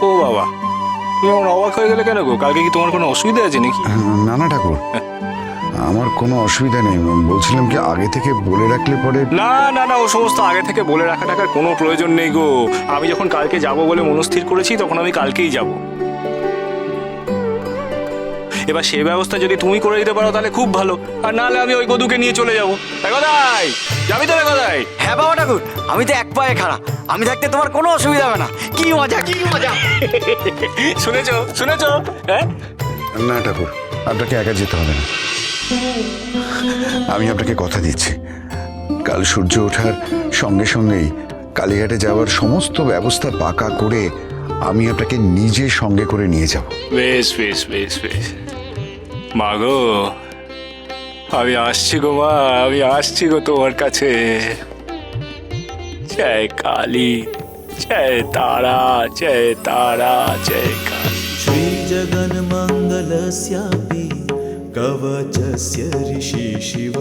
ও বাবা, তুমি আমার অবাক হয়ে গেলে কেন গো? কালকে কি তোমার কোনো অসুবিধা আছে নাকি? না না ঠাকুর, আমার কোনো অসুবিধা নেই। বলছিলাম কি আগে থেকে বলে রাখলে পরে। না না না, ও সমস্ত আগে থেকে বলে রাখা টাকার কোনো প্রয়োজন নেই গো। আমি যখন কালকে যাব বলে মনস্থির করেছি তখন আমি কালকেই যাব। এবার সে ব্যবস্থা যদি তুমি করে দিতে পারো তাহলে খুব ভালো, আর নাহলে আমি ওই গদুকে নিয়ে চলে যাবো। কোথায় যাবি তো? কোথায়? হ্যাঁ বাবা ঠাকুর, আমি তো এক পায়ে খাড়া, আমি থাকতে তোমার কোনো অসুবিধা হবে না। কি মজা, কি মজা! শুনেছো শুনেছো? হ্যাঁ, না ঠাকুর, আপনাকে একা যেতে হবে না। আমি আপনাকে কথা দিচ্ছি, কাল সূর্য ওঠার সঙ্গে সঙ্গেই কালীঘাটে যাওয়ার সমস্ত ব্যবস্থা পাকা করে আমি আপনাকে নিজে সঙ্গে করে নিয়ে যাব। বেশ বেশ বেশ বেশ। মা গো, আমি আসছি গো মা, আমি আসছি গো তোমার কাছে। জয় কালী, জয় তারা, জয় তারা, জয় কালী। श्रीजगन्मङ्गलस्यापि कवचस्य ऋषि शिव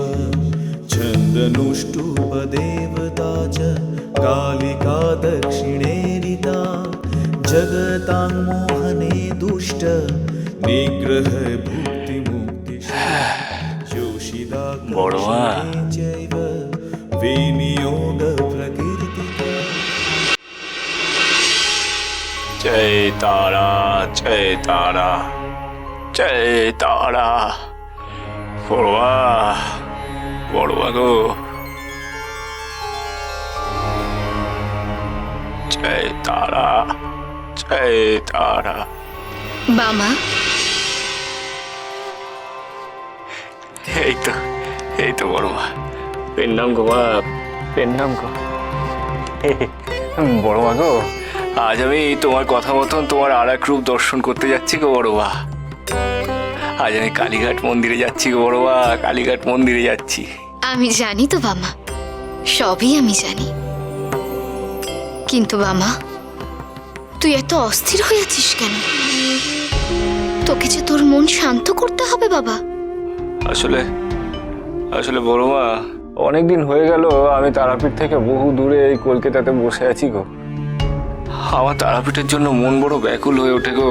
छन्दनुष्टुपदेवता च कालिका दक्षिणेरिता जगतां मोहने दुष्ट निग्रह भुक्तिमुक्ति योषिदा चैव विनियोग प्रकीर्तिता। जय तारा, जय तारा, जय तारा। बड़वा बड़वा गो, जय तारा, जय तारा। বামা, এই তো বড়মা, পেন্নাম গো মা, পেন্নাম গো। বড়মা গো, আজ আমি তোমার কথা মতন তোমার আর এক রূপ দর্শন করতে যাচ্ছি গো বড়মা। আজ আমি কালীঘাট মন্দিরে যাচ্ছি গো বড়মা, কালীঘাট মন্দিরে যাচ্ছি। আমি জানি তো বামা, সবই আমি জানি। কিন্তু বামা, তুই এত অস্থির হয়ে আছিস কেন? তোকে যে তোর মন শান্ত করতে হবে বাবা। আসলে আসলে বড়মা, অনেকদিন হয়ে গেল আমি তারাপীঠ থেকে বহু দূরে এই কলকাতাতে বসে আছি গো। আমার তারাপীঠের জন্য মন বড় ব্যাকুল হয়ে ওঠে গো।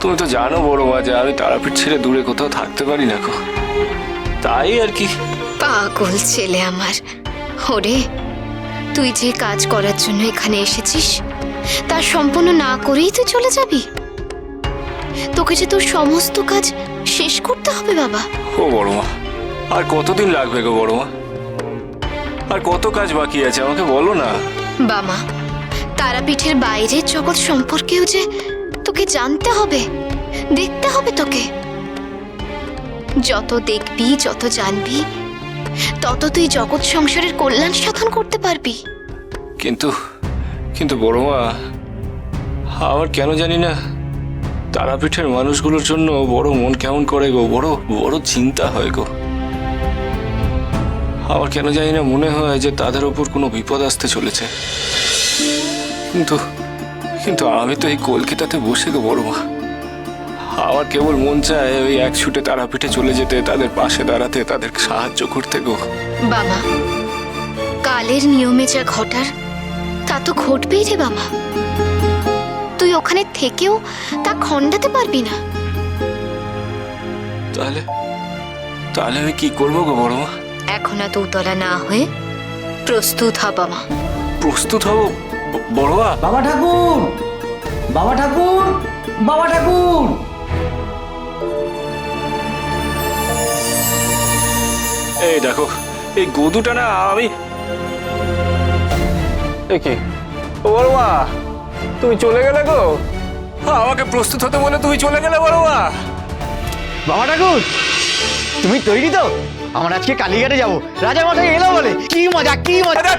তুমি তো জানো বড়মা যে আমি তারাপীঠ ছেড়ে দূরে কোথাও থাকতে পারি না গো। তাই আর কি। পাগল ছেলে আমার। ওরে, তুই যে কাজ করার জন্য এখানে এসেছিস তা সম্পূর্ণ না করেই তুই চলে যাবি? তোকে যে তোর সমস্ত কাজ শেষ করতে হবে বাবা। ও বড়মা, আর কতদিন লাগবে গো বড়মা? আর কত কাজ বাকি আছে আমাকে বলো না। বামা, তারাপীঠের বাইরের জগৎ সম্পর্কেও যে তোকে জানতে হবে, দেখতে হবে তোকে। যত দেখবি, যত জানবি, তত তুই জগৎ সংসারের কল্যাণ সাধন করতে পারবি। কিন্তু কিন্তু বড়মা, আমার কেন জানি না তারাপীঠের মানুষগুলোর জন্য বড় মন কেমন করে গো, বড় বড় চিন্তা হয় গো। আমার কেন জানি না মনে হয় যে তাদের উপর কোনো বিপদ আসতে চলেছে। কিন্তু কিন্তু আমি তো এই কলকাতাতে বসে গো বড়মা, আমার কেবল মন চায় ওই এক ছুটে তারাপীঠে চলে যেতে, তাদের পাশে দাঁড়াতে, তাদের সাহায্য করতে গো। বাবা, কালের নিয়মে যা ঘটার তা তো ঘটবেই রে বাবা। তুই ওখানে থেকেও তা খণ্ডাতে পারবি না। তাহলে তাহলে আমি কি করবো গো বড়মা? এখন এত উতলা না হয়ে প্রস্তুত হ বাবা। প্রস্তুত হব বড়মা? বাবা ঠাকুর, বাবা ঠাকুর, বাবা ঠাকুর! এই দেখো, এই গদুটা না আমি। কি ও বড়মা, তুমি চলে গেলে গো? আমাকে প্রস্তুত হতে বলে তুমি চলে গেলে বড়মা। বাবা ঠাকুর, তুমি তৈরি তো? আমরা আজকে কালীঘাটে যাবো, রাজা মশাই এলো বলে। কি মজা, কি মজা!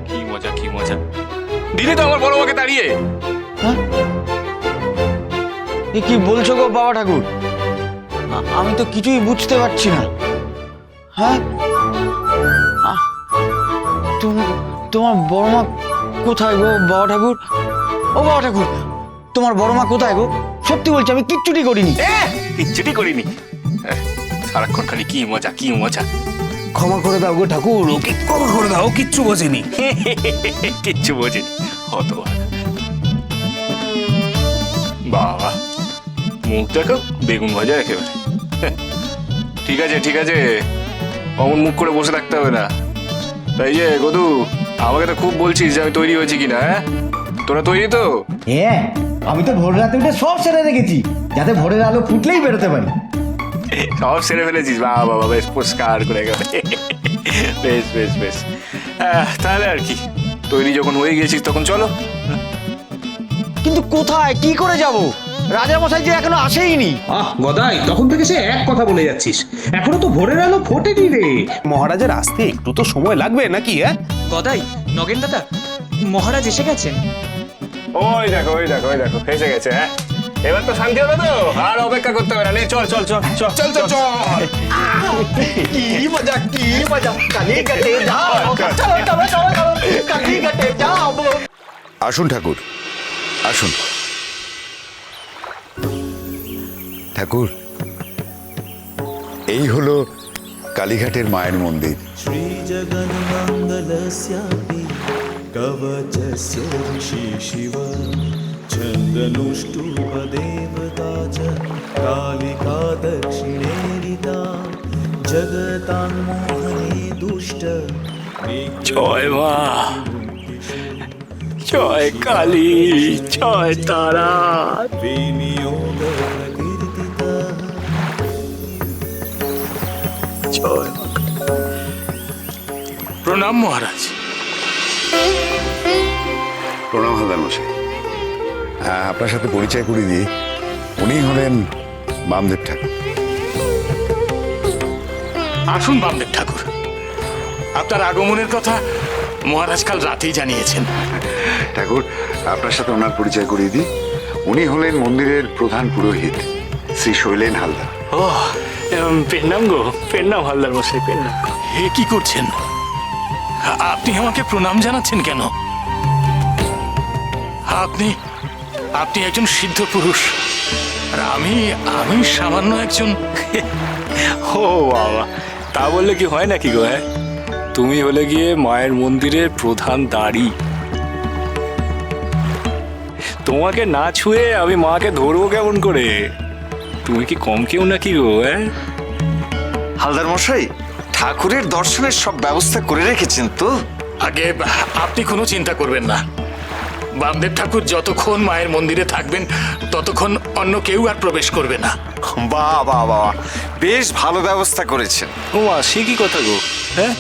কি মজা, কি মজা! দিদি তো আমার বড়মাকে দাঁড়িয়ে। কি বলছো গো বাবা ঠাকুর? আমি তো কিছুই বুঝতে পারছি না। হ্যাঁ, তোমার বড় মা কোথায় গো বাবা ঠাকুর? ও বাবা ঠাকুর, তোমার বড় মা কোথায় গো? সত্যি বলছি, আমি কিচ্ছুটি করিনি। কিচ্ছুটি করিনি? সারাক্ষণ খালি কি মজা, কি মজা। ক্ষমা করে দাও গো ঠাকুর, ওকে ক্ষমা করে দাও, কিচ্ছু বোঝেনি। কিচ্ছু বোঝেনি, হতভাগা। মুখ দেখো বেগুন ভাজা একেবারে। ঠিক আছে ঠিক আছে, অমন মুখ করে বসে থাকতে হবে না। তাই যে গদু, আমাকে তো খুব বলছিস যে আমি তৈরি হয়েছি কিনা, হ্যাঁ? তোরা তৈরি তো? হ্যাঁ, আমি তো ভোর রাতে উঠে সব সেরে রেখেছি, যাতে ভোরের আলো ফুটলেই বেরোতে পারি। সব সেরে ফেলেছিস? বাবা বাবা, বেশ পরিষ্কার করে গেল। বেশ বেশ বেশ, তাহলে আর কি, তৈরি যখন হয়ে গেছিস তখন চলো। কিন্তু কোথায়, কি করে যাব? রাজামশাই যে এখনো আসেইনি। গদাই, তখন থেকে সে এক কথা বলে যাচ্ছিস, এখনো তো ভোরের আলো ফোটেনি রে। মহারাজের আসতে একটু তো সময় লাগবে নাকি? গদাই, নগেন দাদা, মহারাজ এসে গেছেন। ওই দেখো ওই দেখো ওই দেখো, এসে গেছে। হ্যাঁ, এবার তো শান্তি হবে তো, আর অপেক্ষা করতে হবে না। নে চল চল চল চল চল চল চল। কি মজা, কি মজা, কালীঘাটে যাও, চলো চলো চলো চলো, কালীঘাটে যাও। আসুন ঠাকুর, আসুন। ঠাকুর, এই হলো কালীঘাটের মায়ের মন্দির। श्रीजगन्मङ्गलस्यापि कवचस्य ऋषि शिव छन्दनुष्टुपदेवता च कालिका दक्षिणेरिता जगतां मोहने दुष्ट জয় মা, জয় কালী, জয় তারা। विनियोग प्रकीर्तितः জয় মা। প্রণাম মহারাজ। প্রণাম হালদার মশাই। হ্যাঁ, আপনার সাথে পরিচয় করিয়ে দিই, উনি হলেন বামদেব ঠাকুর। আসুন বামদেব ঠাকুর, আপনার আগমনের কথা মহারাজ কাল রাতেই জানিয়েছেন। ঠাকুর, আপনার সাথে ওনার পরিচয় করিয়ে দিই, উনি হলেন মন্দিরের প্রধান পুরোহিত শ্রী শৈলেন হালদার। ও, পেন্নাম গো, পেন্নাম হালদার মশাই, পেন্নাম। এ কি করছেন? আপনি আমাকে প্রণাম জানাচ্ছেন কেন? আপনি আপনি একজন সিদ্ধ পুরুষ, আর আমি আমি সামান্য একজন। ও বাবা, তা বললে কি হয় নাকি গো? হ্যাঁ, তুমি হলে গিয়ে মায়ের মন্দিরের প্রধান দাঁড়ি। তোমাকে না ছুঁয়ে আমি মাকে ধরবো কেমন করে? তুমি কি কম কেউ নাকি গো? হ্যাঁ, হালদার মশাই, ঠাকুরের দর্শনের সব ব্যবস্থা করে রেখেছেন তো? আগে আপনি কোনো চিন্তা করবেন না, বামদেব ঠাকুর যতক্ষণ মায়ের মন্দিরে থাকবেন ততক্ষণ অন্য কেউ আর প্রবেশ করবে না। বাহ বাহ বাহ, বেশ ভালো ব্যবস্থা করেছেন। ও মা, সে কি কথা গো? হ্যাঁ,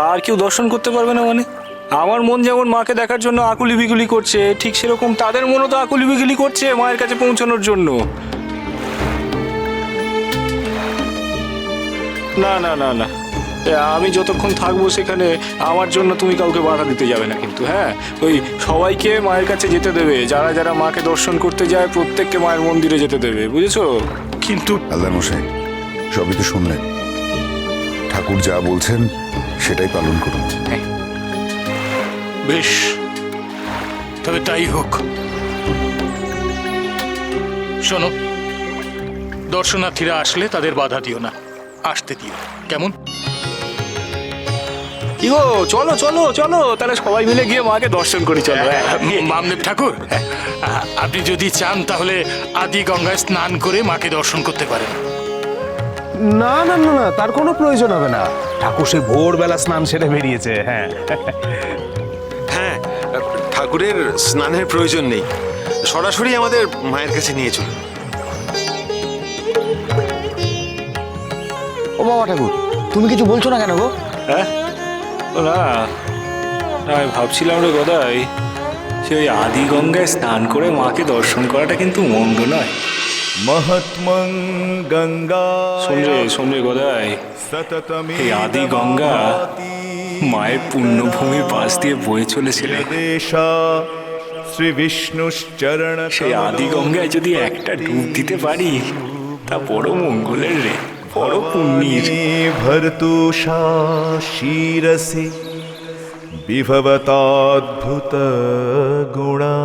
আর কেউ দর্শন করতে পারবে না মানে? আমার মন যেমন মাকে দেখার জন্য আকুলি বিকুলি করছে, ঠিক সেরকম তাদের মনও তো আকুলি বিকুলি করছে মায়ের কাছে পৌঁছানোর জন্য। না না না না, আমি যতক্ষণ থাকবো সেখানে আমার জন্য তুমি কাউকে বাধা দিতে যাবে না কিন্তু। হ্যাঁ, ওই সবাইকে মায়ের কাছে যেতে দেবে, যারা যারা মাকে দর্শন করতে যায় প্রত্যেককে মায়ের মন্দিরে যেতে দেবে, বুঝেছো? কিন্তু হালদার মশাই, সবই তো শুনলেন, ঠাকুর যা বলছেন সেটাই পালন করুন। বেশ, তবে তাই হোক। শোনো, দর্শনার্থীরা আসলে তাদের বাধা দিও না, আসতে দিও, কেমন? কি গো, চলো চলো চলো, তাহলে সবাই মিলে গিয়ে মাকে দর্শন করি, চলো। বামদেব ঠাকুর, আপনি যদি চান তাহলে আদি গঙ্গায় স্নান করে মাকে দর্শন করতে পারেন। না না না না, তার কোনো প্রয়োজন হবে না। ঠাকুর সে ভোরবেলা স্নান সেরে বেরিয়েছে। হ্যাঁ হ্যাঁ, ঠাকুরের স্নানের প্রয়োজন নেই, সরাসরি আমাদের মায়ের কাছে নিয়ে চলুন। ও বাবা ঠাকুর, তুমি কিছু বলছো না কেন গো? হ্যাঁ, না না, আমি ভাবছিলাম রে গদাই, সে ওই আদি গঙ্গায় স্নান করে মাকে দর্শন করাটা কিন্তু মন্দ নয়। महत्मं गंगा শোন রে গদাই, এই আদি গঙ্গা মায়ের পুণ্যভূমির পাশ দিয়ে বয়ে চলেছিল। শ্রী বিষ্ণুশ্চরণ সেই আদি গঙ্গায় যদি একটা ডুব দিতে পারি তা বড় মঙ্গলের রে, বড় পুণ্যের। ভর্তুষা শিরসে বিভবতাদ্ভুত গুণা